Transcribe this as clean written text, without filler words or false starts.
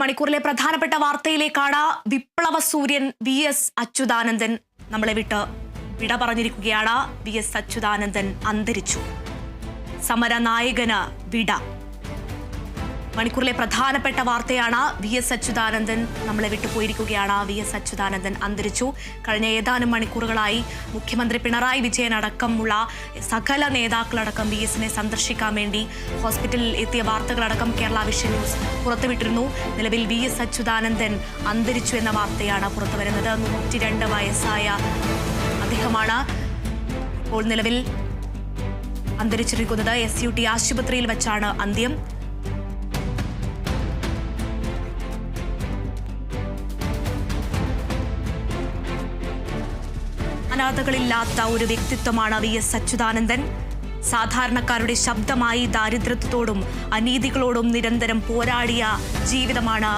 മണിക്കൂറിലെ പ്രധാനപ്പെട്ട വാർത്തയിലേക്കാണ്. വിപ്ലവ സൂര്യൻ വി.എസ്. അച്യുതാനന്ദൻ നമ്മളെ വിട്ട് വിട പറഞ്ഞിരിക്കുകയാണ്. വി.എസ്. അച്യുതാനന്ദൻ അന്തരിച്ചു. സമരനായകന് വിട. മണിക്കൂറിലെ പ്രധാനപ്പെട്ട വാർത്തയാണ്. വി.എസ്. അച്യുതാനന്ദൻ നമ്മളെ വിട്ടുപോയിരിക്കുകയാണ്. വി.എസ്. അച്യുതാനന്ദൻ അന്തരിച്ചു. കഴിഞ്ഞ ഏതാനും മണിക്കൂറുകളായി മുഖ്യമന്ത്രി പിണറായി വിജയൻ അടക്കമുള്ള സകല നേതാക്കളടക്കം വി.എസിനെ സന്ദർശിക്കാൻ വേണ്ടി ഹോസ്പിറ്റലിൽ എത്തിയ വാർത്തകളടക്കം കേരള വിഷൻ ന്യൂസ് പുറത്തുവിട്ടിരുന്നു. നിലവിൽ വി.എസ്. അച്യുതാനന്ദൻ അന്തരിച്ചു എന്ന വാർത്തയാണ് പുറത്തുവരുന്നത്. 102 വയസ്സായ അദ്ദേഹമാണ് ഇപ്പോൾ നിലവിൽ അന്തരിച്ചിരിക്കുന്നത്. SUT ആശുപത്രിയിൽ വെച്ചാണ് അന്ത്യം. അനാഥകളില്ലാത്ത ഒരു വ്യക്തിത്വമാണ് വി.എസ്. അച്യുതാനന്ദൻ. സാധാരണക്കാരുടെ ശബ്ദമായി ദാരിദ്ര്യത്തോടും അനീതികളോടും നിരന്തരം പോരാടിയ ജീവിതമാണ്